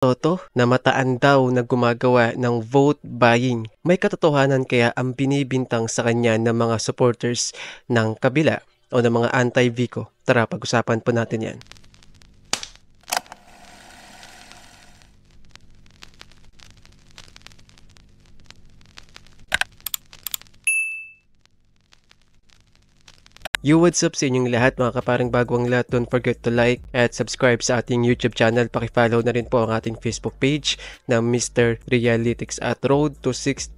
Toto, namataan daw na gumagawa ng vote buying. May katotohanan kaya ang binibintang sa kanya ng mga supporters ng kabila o ng mga anti-Vico? Tara, pag-usapan po natin yan. What's up sa inyong lahat mga kaparang bago ang lahat. Don't forget to like at subscribe sa ating YouTube channel. Pakifollow na rin po ang ating Facebook page na Mr. Realytics at road to 6,000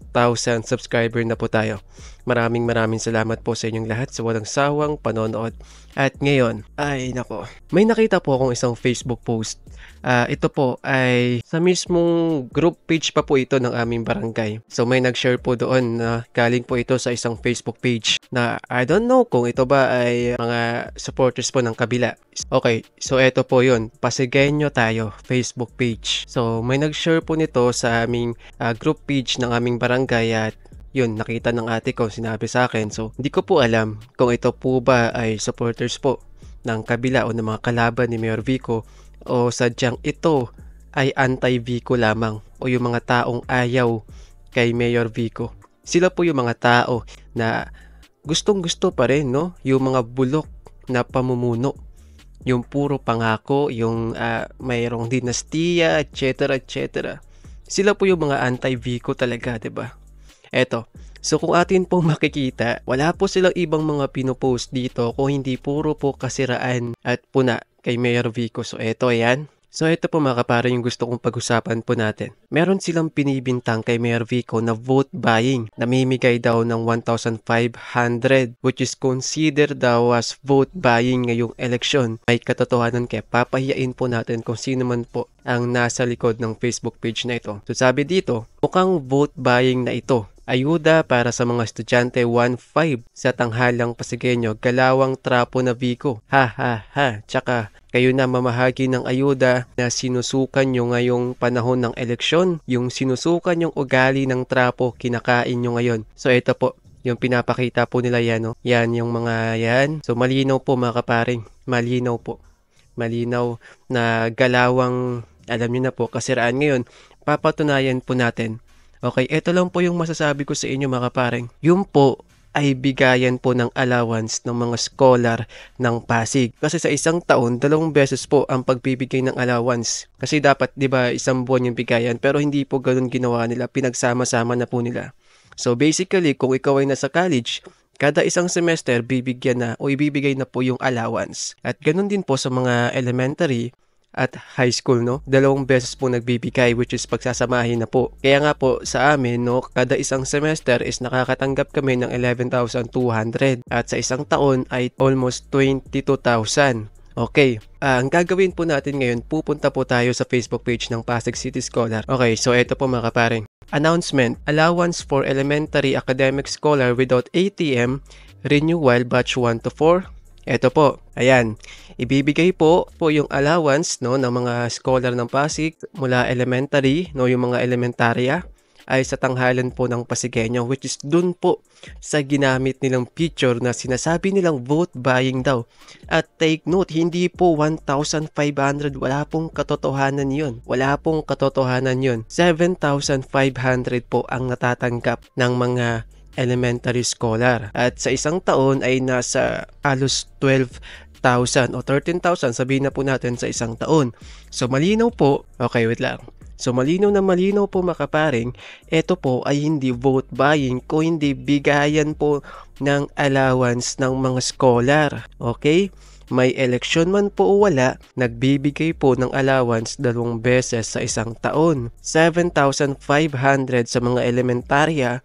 subscriber na po tayo. Maraming salamat po sa inyong lahat sa walang sawang panonood. At ngayon, ay nako, may nakita po akong isang Facebook post. Ito po ay sa mismong group page pa po ito ng aming barangay. So may nag-share po doon na galing po ito sa isang Facebook page na I don't know kung ito ba ay mga supporters po ng kabila. Okay, so ito po yun. Pasigenyo tayo, Facebook page. So may nag-share po nito sa aming group page ng aming barangay at yun, nakita ng ate ko, sinabi sa akin. So hindi ko po alam kung ito po ba ay supporters po ng kabila o ng mga kalaban ni Mayor Vico o sadyang ito ay anti-Vico lamang o yung mga taong ayaw kay Mayor Vico. Sila po yung mga tao na gustong-gusto pa rin, no? Yung mga bulok na pamumuno, yung puro pangako, yung mayroong dinastiya, etc. Sila po yung mga anti-Vico talaga, 'di ba? Eto, so kung atin pong makikita, wala po silang ibang mga pinopost dito kung hindi puro po kasiraan at puna kay Mayor Vico. So eto, ayan. So ito po mga kapare yung gusto kong pag-usapan po natin. Meron silang pinibintang kay Mayor Vico na vote buying. Namimigay daw ng 1,500 which is considered daw as vote buying ngayong eleksyon. May katotohanan kaya papahiyain po natin kung sino man po ang nasa likod ng Facebook page na ito. So sabi dito, mukhang vote buying na ito. Ayuda para sa mga estudyante 1,500 sa tanghalang Pasigueño, galawang trapo na Vico. Ha ha ha. Tsaka kayo na mamahagi ng ayuda na sinusukan nyo ngayong panahon ng eleksyon. Yung sinusukan yung ugali ng trapo, kinakain nyo ngayon. So ito po, yung pinapakita po nila yan. No? Yan yung mga yan. So malinaw po mga kaparing. Malinaw po. Malinaw na galawang, alam nyo na po, kasiraan ngayon. Papatunayan po natin. Okay, ito lang po yung masasabi ko sa inyo mga kapareng. Yung po ay bigayan po ng allowance ng mga scholar ng Pasig. Kasi sa isang taon, 2 beses po ang pagbibigay ng allowance. Kasi dapat, di ba, isang buwan yung bigayan. Pero hindi po ganun ginawa nila. Pinagsama-sama na po nila. So basically, kung ikaw ay nasa college, kada isang semester, bibigyan na o ibibigay na po yung allowance. At ganun din po sa mga elementary at high school, no? 2 beses po nagbibigay which is pagsasamahin na po. Kaya nga po sa amin, no, kada isang semester is nakakatanggap kami ng 11,200 at sa isang taon ay almost 22,000. Okay, ang gagawin po natin ngayon, pupunta po tayo sa Facebook page ng Pasig City Scholar. Okay, so ito po mga kapareng. Announcement, allowance for elementary academic scholar without ATM, renewal batch 1 to 4. Ito po, ayan, ibibigay po yung allowance, no, ng mga scholar ng Pasig mula elementary, no, yung mga elementarya ay sa tanghalan po ng Pasigueño which is dun po sa ginamit nilang picture na sinasabi nilang vote buying daw. At take note, hindi po 1,500, wala pong katotohanan yun. Wala pong katotohanan yun. 7,500 po ang natatanggap ng mga elementary scholar. At sa isang taon ay nasa halos 12,000 o 13,000 sabihin na po natin sa isang taon. So malinaw po, okay wait lang. So malinaw po makaparing, ito po ay hindi vote buying kung hindi bigayan po ng allowance ng mga scholar. Okay? May eleksyon man po o wala, nagbibigay po ng allowance 2 beses sa isang taon. 7,500 sa mga elementarya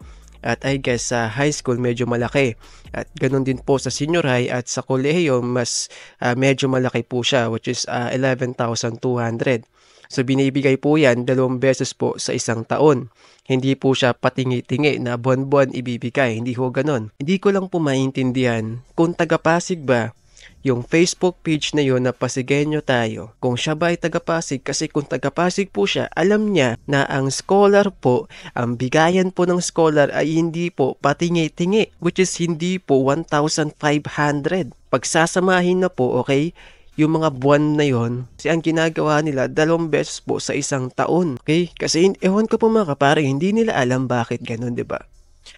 at I guess sa high school medyo malaki. At ganun din po sa senior high at sa kolehiyo mas medyo malaki po siya which is 11,200. So binibigay po yan 2 beses po sa isang taon. Hindi po siya patingi-tingi na buwan-buwan ibibigay. Hindi ho ganun. Hindi ko lang po maintindihan kung taga-Pasig ba yung Facebook page na yun na Pasigueño tayo. Kung siya ba ay taga-Pasig, kasi kung taga-Pasig po siya, alam niya na ang scholar po, ang bigayan po ng scholar ay hindi po patingi-tingi, which is hindi po 1,500. Pagsasamahin na po, okay, yung mga buwan na yon, kasi ang ginagawa nila 2 beses po sa isang taon. Okay? Kasi ewan ko po mga kapare, hindi nila alam bakit ganun, 'di ba?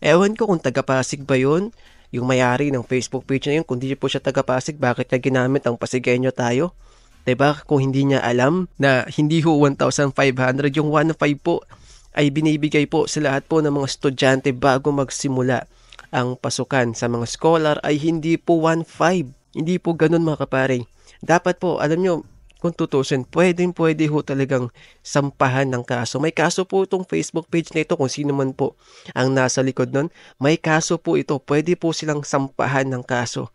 Ewan ko kung taga-Pasig ba yun, yung may-ari ng Facebook page na yun. Kung di po siya taga-Pasig, bakit niya ginamit ang Pasigenyo tayo? 'Di ba? Kung hindi niya alam na hindi ho 1,500, yung 1,500 po ay binibigay po sa lahat po ng mga estudyante bago magsimula ang pasukan. Sa mga scholar ay hindi po 1,500. Hindi po ganun mga kapare. Dapat po, alam nyo, kung tutusin, pwede ho talagang sampahan ng kaso. May kaso po itong Facebook page na ito kung sino man po ang nasa likod nun. May kaso po ito. Pwede po silang sampahan ng kaso.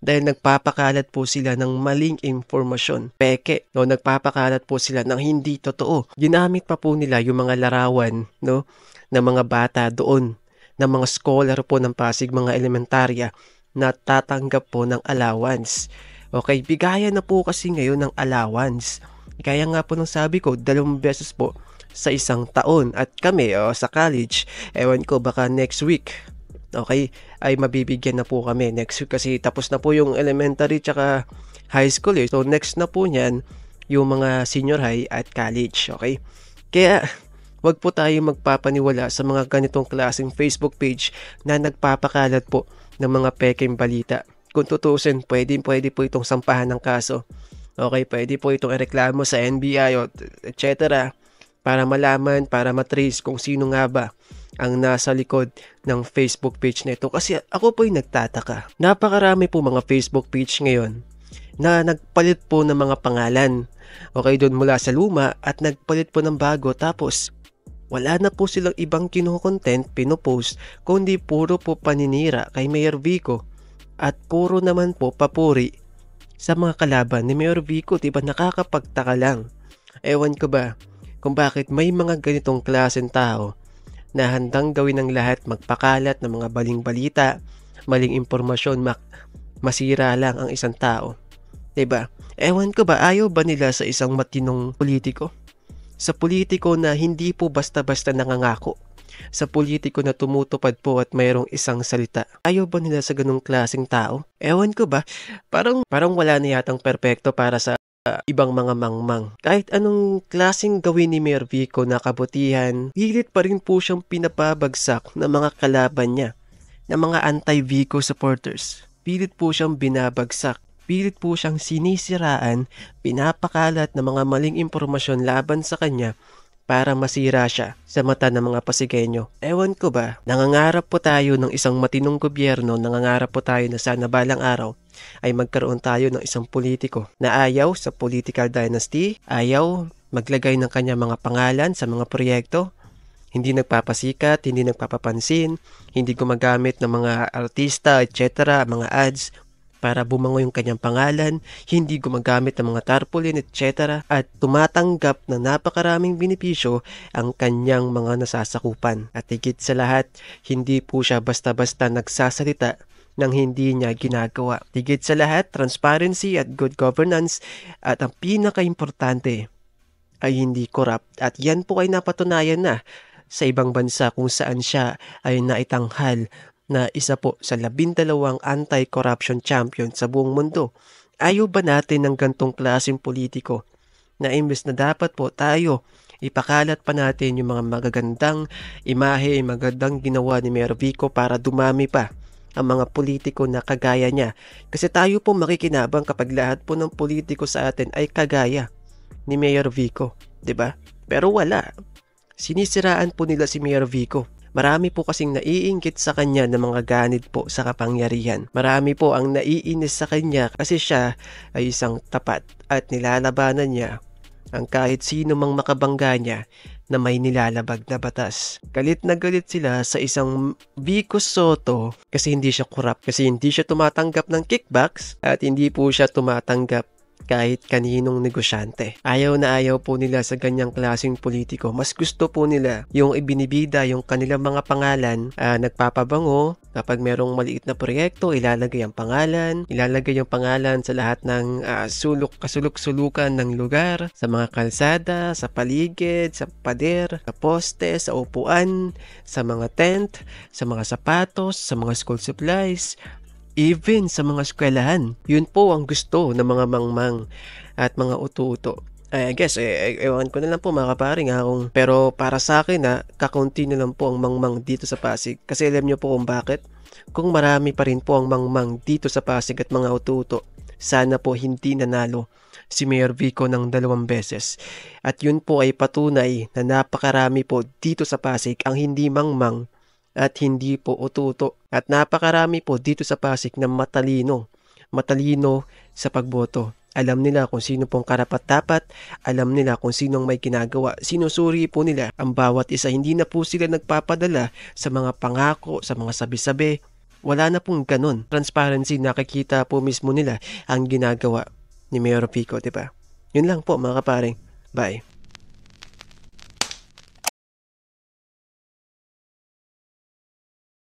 Dahil nagpapakalat po sila ng maling impormasyon. Peke, no? Nagpapakalat po sila ng hindi totoo. Ginamit pa po nila yung mga larawan, no? Ng mga bata doon, ng mga scholar po ng Pasig, mga elementarya, na tatanggap po ng allowance. Okay, bigayan na po kasi ngayon ng allowance. Kaya nga po nung sabi ko, 2 beses po sa isang taon. At kami sa college, ewan ko baka next week, okay, ay mabibigyan na po kami next week kasi tapos na po yung elementary tsaka high school eh. So next na po niyan yung mga senior high at college, okay? Kaya wag po tayo magpapaniwala sa mga ganitong klaseng Facebook page na nagpapakalat po ng mga peking balita. Kung tutusin, pwede po itong sampahan ng kaso. Okay, pwede po itong ireklamo sa NBI o etc. para malaman, para matrace kung sino nga ba ang nasa likod ng Facebook page na ito. Kasi ako po'y nagtataka. Napakarami po mga Facebook page ngayon na nagpalit po ng mga pangalan. Okay, doon mula sa luma at nagpalit po ng bago tapos wala na po silang ibang kino-content, pinopost, kundi puro po paninira kay Mayor Vico at puro naman po papuri sa mga kalaban ni Mayor Vico. Diba nakakapagtaka lang. Ewan ko ba kung bakit may mga ganitong klaseng tao na handang gawin ng lahat, magpakalat ng mga baling balita, maling impormasyon, masira lang ang isang tao. Diba? Ewan ko ba, ayaw ba nila sa isang matinong politiko? Sa politiko na hindi po basta-basta nangangako. Sa politiko na tumutupad po at mayroong isang salita. Ayaw ba nila sa ganung klaseng tao? Ewan ko ba, parang wala na yatang perpekto para sa ibang mga mangmang. Kahit anong klaseng gawin ni Mayor Vico na kabutihan, pilit pa rin po siyang pinapabagsak ng mga kalaban niya, ng mga anti-Vico supporters. Pilit po siyang binabagsak. Pilit po siyang sinisiraan, pinapakalat ng mga maling impormasyon laban sa kanya para masira siya sa mata ng mga Pasigenyo. Ewan ko ba, nangangarap po tayo ng isang matinong gobyerno, nangangarap po tayo na sana balang araw ay magkaroon tayo ng isang politiko na ayaw sa political dynasty, ayaw maglagay ng kanya mga pangalan sa mga proyekto, hindi nagpapasikat, hindi nagpapapansin, hindi gumagamit ng mga artista, etc., mga ads, para bumango yung kanyang pangalan, hindi gumagamit ng mga tarpaulin, etc. At tumatanggap ng napakaraming benepisyo ang kanyang mga nasasakupan. At higit sa lahat, hindi po siya basta-basta nagsasalita ng hindi niya ginagawa. Higit sa lahat, transparency at good governance at ang pinaka-importante ay hindi corrupt. At yan po ay napatunayan na sa ibang bansa kung saan siya ay naitanghal na isa po sa 12 anti-corruption champion sa buong mundo. Ayaw ba natin ng gantong klaseng politiko na imbes na dapat po tayo ipakalat pa natin yung mga magagandang imahe, magandang ginawa ni Mayor Vico para dumami pa ang mga politiko na kagaya niya. Kasi tayo po makikinabang kapag lahat po ng politiko sa atin ay kagaya ni Mayor Vico, 'di ba? Pero wala. Sinisiraan po nila si Mayor Vico. Marami po kasing naiinggit sa kanya ng mga ganid po sa kapangyarihan. Marami po ang naiinis sa kanya kasi siya ay isang tapat at nilalabanan niya ang kahit sino mang makabangga niya na may nilalabag na batas. Galit na galit sila sa isang Vico Soto kasi hindi siya corrupt, kasi hindi siya tumatanggap ng kickbacks at hindi po siya tumatanggap kahit kaninong negosyante. Ayaw na ayaw po nila sa ganyang klaseng politiko. Mas gusto po nila yung ibinibida yung kanilang mga pangalan, nagpapabango. Kapag merong maliit na proyekto, ilalagay ang pangalan sa lahat ng kasuluk-sulukan ng lugar, sa mga kalsada, sa paligid, sa pader, sa poste, sa upuan, sa mga tent, sa mga sapatos, sa mga school supplies. even sa mga eskwelahan. Yun po ang gusto ng mga mangmang at mga uto-uto. I guess, ewan ko na lang po mga kaparing pero para sa akin kakaunti na lang po ang mangmang dito sa Pasig. Kasi alam niyo po kung bakit? Kung marami pa rin po ang mangmang dito sa Pasig at mga uto-uto, sana po hindi nanalo si Mayor Vico ng 2 beses. At yun po ay patunay na napakarami po dito sa Pasig ang hindi mangmang at hindi po uto-uto. At napakarami po dito sa Pasig na matalino sa pagboto. Alam nila kung sino pong karapat-dapat, alam nila kung sinong may ginagawa, sinusuri po nila ang bawat isa. Hindi na po sila nagpapadala sa mga pangako, sa mga sabi-sabi. Wala na pong ganun. Transparency, nakikita po mismo nila ang ginagawa ni Mayor Vico, diba? Yun lang po mga kaparing. Bye.